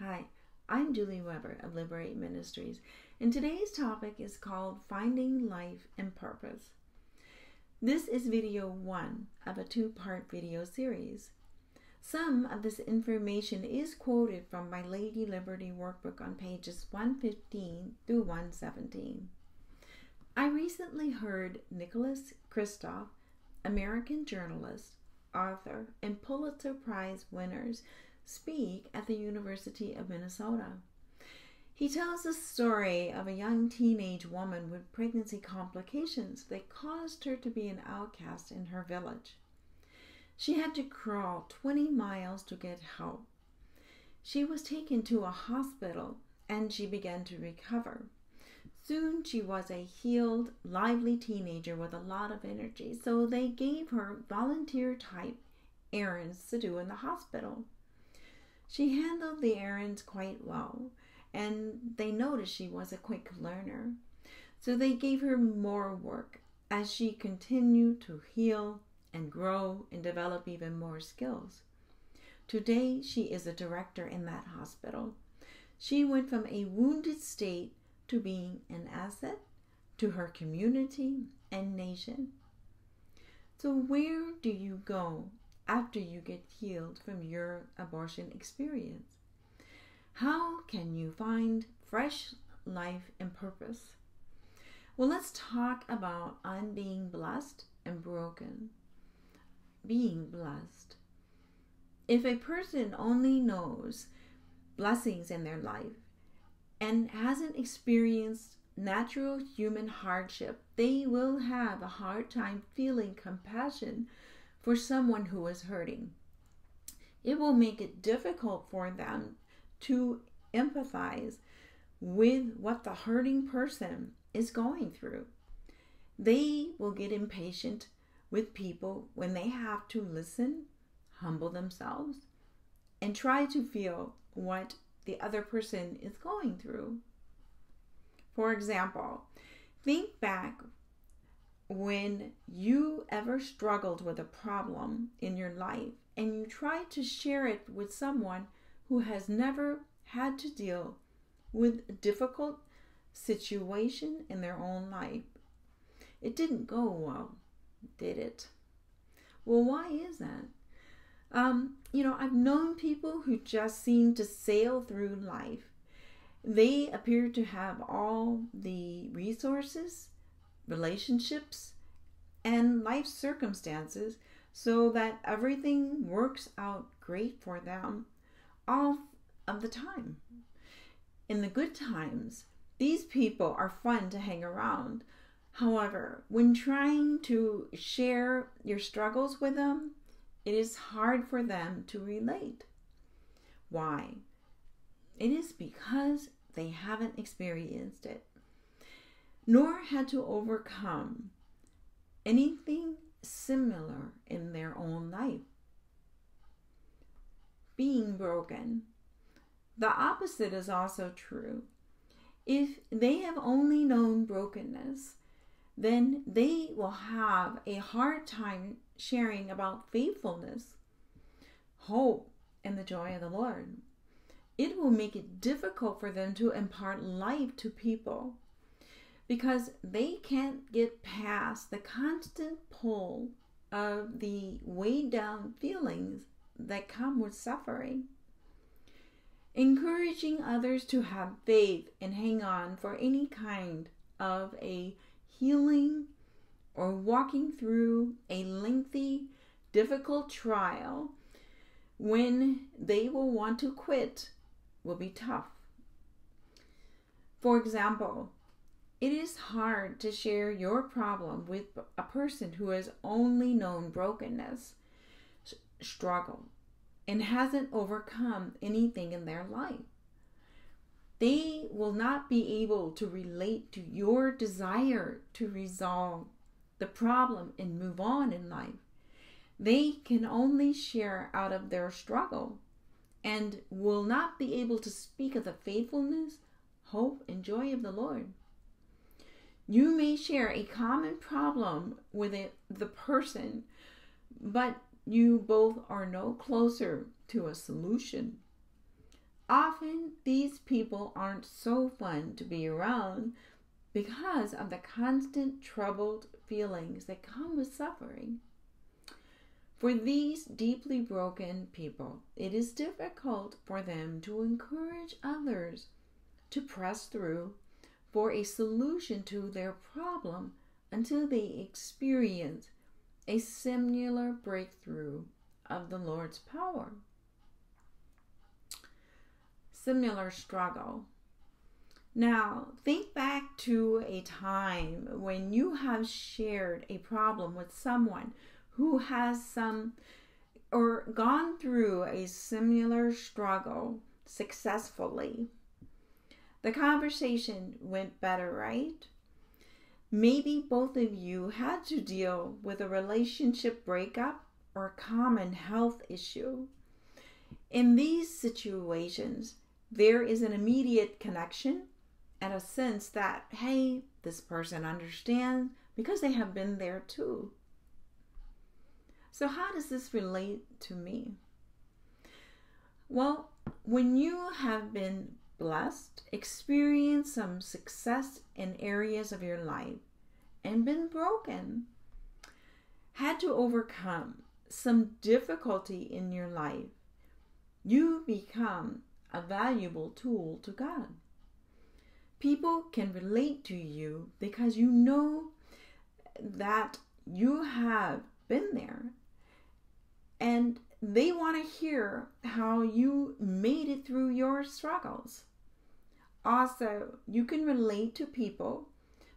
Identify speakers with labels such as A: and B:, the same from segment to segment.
A: Hi, I'm Julie Weber of Liberate Ministries, and today's topic is called Finding Life and Purpose. This is video 1 of a 2-part video series. Some of this information is quoted from my Lady Liberty workbook on pages 115 through 117. I recently heard Nicholas Kristof, American journalist, author, and Pulitzer Prize winners speak at the University of Minnesota. He tells the story of a young teenage woman with pregnancy complications that caused her to be an outcast in her village. She had to crawl 20 miles to get help. She was taken to a hospital and she began to recover. Soon she was a healed, lively teenager with a lot of energy, so they gave her volunteer-type errands to do in the hospital. She handled the errands quite well, and they noticed she was a quick learner. So they gave her more work as she continued to heal and grow and develop even more skills. Today, she is a director in that hospital. She went from a wounded state to being an asset to her community and nation. So where do you go after you get healed from your abortion experience? How can you find fresh life and purpose? Well, let's talk about being blessed and broken. Being blessed. If a person only knows blessings in their life and hasn't experienced natural human hardship, they will have a hard time feeling compassion for someone who is hurting. It will make it difficult for them to empathize with what the hurting person is going through. They will get impatient with people when they have to listen, humble themselves, and try to feel what the other person is going through. For example, think back when you ever struggled with a problem in your life and you tried to share it with someone who has never had to deal with a difficult situation in their own life. It didn't go well, did it? Well, why is that? I've known people who just seem to sail through life. They appear to have all the resources, relationships, and life circumstances so that everything works out great for them all of the time. In the good times, these people are fun to hang around. However, when trying to share your struggles with them, it is hard for them to relate. Why? It is because they haven't experienced it, nor had to overcome anything similar in their own life. Being broken. The opposite is also true. If they have only known brokenness, then they will have a hard time sharing about faithfulness, hope, and the joy of the Lord. It will make it difficult for them to impart life to people because they can't get past the constant pull of the weighed down feelings that come with suffering. Encouraging others to have faith and hang on for any kind of a healing or walking through a lengthy, difficult trial when they will want to quit will be tough. For example, it is hard to share your problem with a person who has only known brokenness, struggle, and hasn't overcome anything in their life. They will not be able to relate to your desire to resolve the problem and move on in life. They can only share out of their struggle and will not be able to speak of the faithfulness, hope, and joy of the Lord. You may share a common problem with the person, but you both are no closer to a solution. often these people aren't so fun to be around because of the constant troubled feelings that come with suffering. For these deeply broken people, it is difficult for them to encourage others to press through for a solution to their problem until they experience a similar breakthrough of the Lord's power. Similar struggle. Now, think back to a time when you have shared a problem with someone who has gone through a similar struggle successfully. The conversation went better, right? Maybe both of you had to deal with a relationship breakup or a common health issue. In these situations, there is an immediate connection and a sense that, hey, this person understands because they have been there too. So how does this relate to me? Well, when you have been blessed, experienced some success in areas of your life, and been broken, had to overcome some difficulty in your life, you become a valuable tool to God. People can relate to you because you know that you have been there, and they want to hear how you made it through your struggles. Also, you can relate to people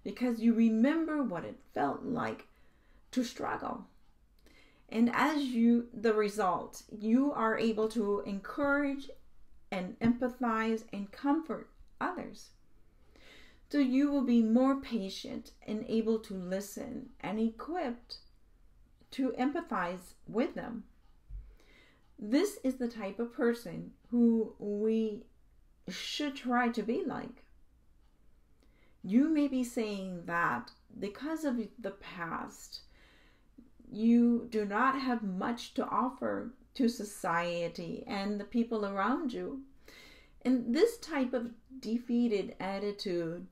A: because you remember what it felt like to struggle. And as the result, you are able to encourage and empathize and comfort others. So you will be more patient and able to listen and equipped to empathize with them. This is the type of person who we should try to be like. You may be saying that because of the past, you do not have much to offer to society and the people around you. And this type of defeated attitude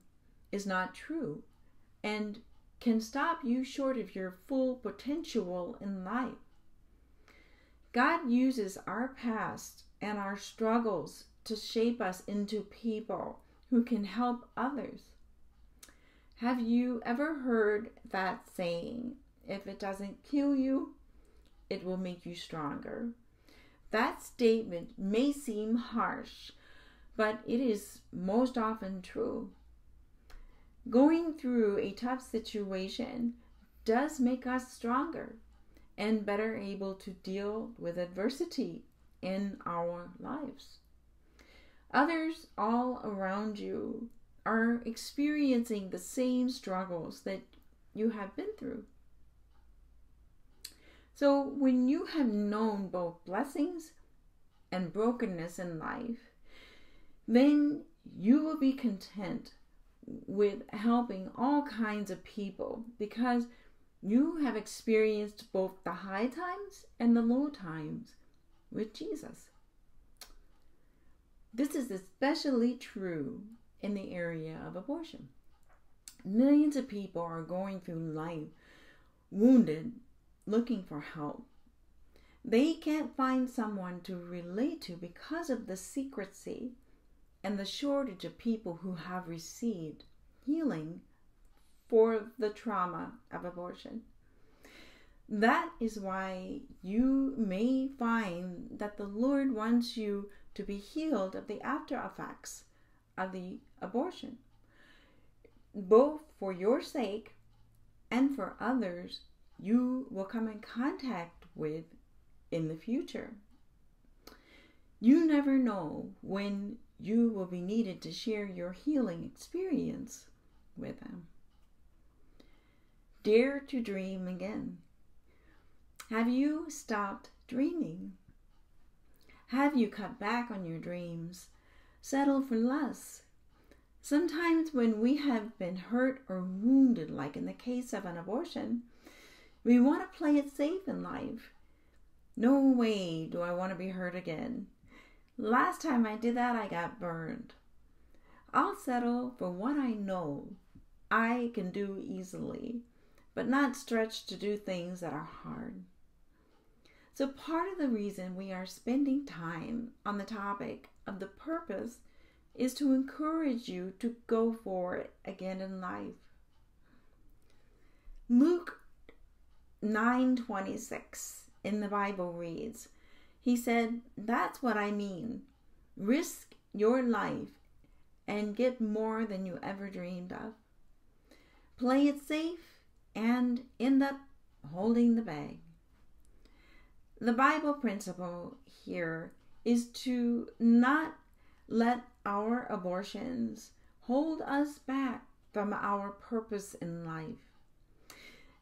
A: is not true and can stop you short of your full potential in life. God uses our past and our struggles to shape us into people who can help others. Have you ever heard that saying, if it doesn't kill you, it will make you stronger? That statement may seem harsh, but it is most often true. Going through a tough situation does make us stronger and better able to deal with adversity in our lives. Others all around you are experiencing the same struggles that you have been through. So when you have known both blessings and brokenness in life, then you will be content with helping all kinds of people because you have experienced both the high times and the low times with Jesus. This is especially true in the area of abortion. Millions of people are going through life wounded, looking for help. They can't find someone to relate to because of the secrecy and the shortage of people who have received healing for the trauma of abortion. That is why you may find that the Lord wants you to be healed of the after effects of the abortion, both for your sake and for others you will come in contact with in the future. You never know when you will be needed to share your healing experience with them. Dare to dream again. Have you stopped dreaming? Have you cut back on your dreams? Settled for less? Sometimes when we have been hurt or wounded, like in the case of an abortion, we want to play it safe in life. No way do I want to be hurt again. Last time I did that, I got burned. I'll settle for what I know I can do easily, but not stretch to do things that are hard. So part of the reason we are spending time on the topic of the purpose is to encourage you to go for it again in life. Luke 9:26 in the Bible reads, he said, "That's what I mean. Risk your life and get more than you ever dreamed of. Play it safe and end up holding the bag." The Bible principle here is to not let our abortions hold us back from our purpose in life.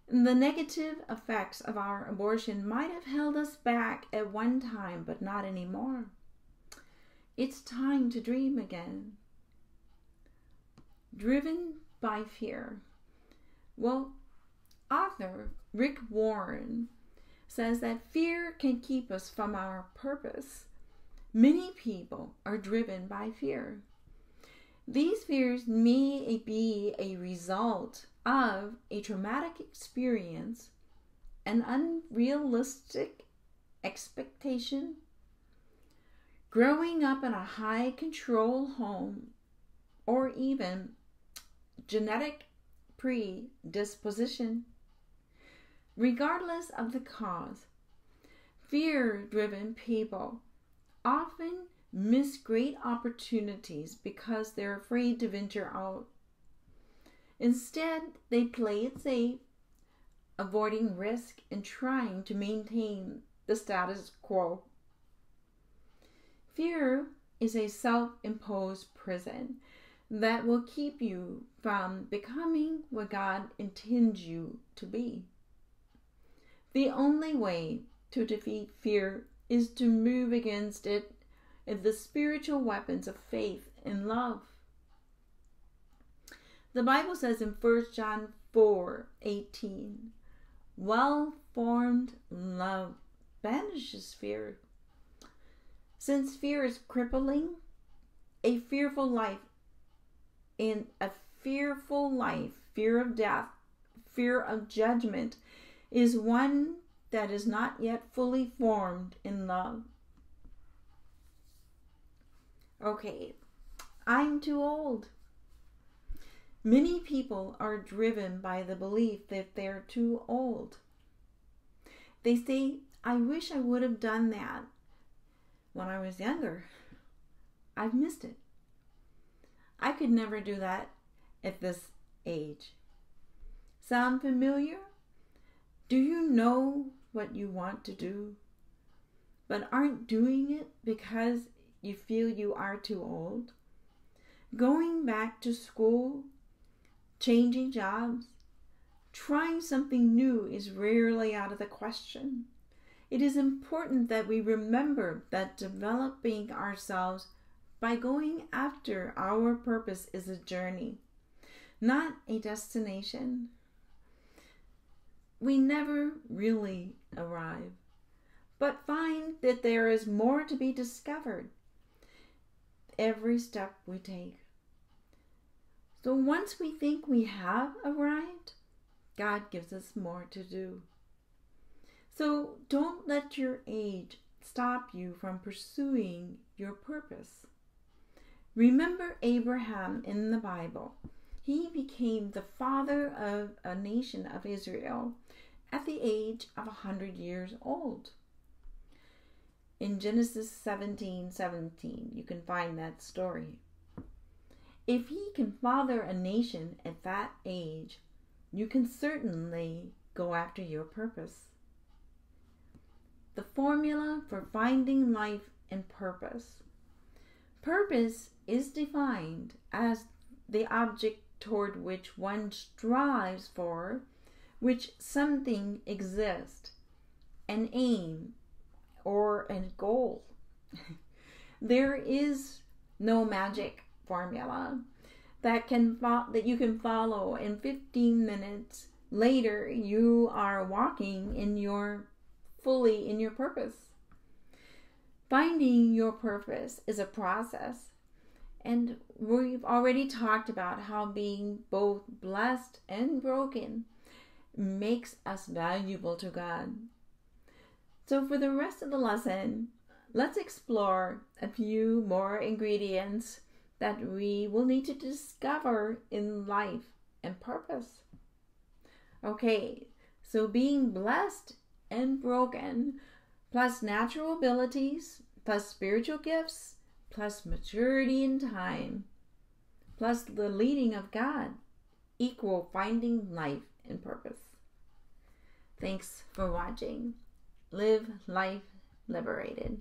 A: The negative effects of our abortion might have held us back at one time, but not anymore. It's time to dream again. Driven by fear. Well, author Rick Warren says that fear can keep us from our purpose. Many people are driven by fear. These fears may be a result of a traumatic experience, an unrealistic expectation, growing up in a high control home, or even genetic predisposition. Regardless of the cause, fear-driven people often miss great opportunities because they're afraid to venture out. Instead, they play it safe, avoiding risk and trying to maintain the status quo. Fear is a self-imposed prison that will keep you from becoming what God intends you to be. The only way to defeat fear is to move against it in the spiritual weapons of faith and love. The Bible says in 1 John 4:18, well-formed love banishes fear. Since fear is crippling, a fearful life, fear of death, fear of judgment, is one that is not yet fully formed in love. Okay, I'm too old. Many people are driven by the belief that they're too old. They say, I wish I would have done that when I was younger. I've missed it. I could never do that at this age. Sound familiar? Do you know what you want to do, but aren't doing it because you feel you are too old? Going back to school, changing jobs, trying something new is rarely out of the question. It is important that we remember that developing ourselves by going after our purpose is a journey, not a destination. We never really arrive, but find that there is more to be discovered every step we take. So once we think we have arrived, God gives us more to do. So don't let your age stop you from pursuing your purpose. Remember Abraham in the Bible. He became the father of a nation of Israel at the age of 100 years old. In Genesis 17:17, you can find that story. If he can father a nation at that age, you can certainly go after your purpose. The formula for finding life and purpose. Purpose is defined as the object toward which one strives for, which something exists, an aim or a goal. There is no magic formula that you can follow and 15 minutes later you are walking fully in your purpose. Finding your purpose is a process. And we've already talked about how being both blessed and broken makes us valuable to God. So for the rest of the lesson, let's explore a few more ingredients that we will need to discover in life and purpose. Okay, so being blessed and broken, plus natural abilities, plus spiritual gifts, plus maturity in time, plus the leading of God, equal finding life and purpose. Thanks for watching. Live life liberated.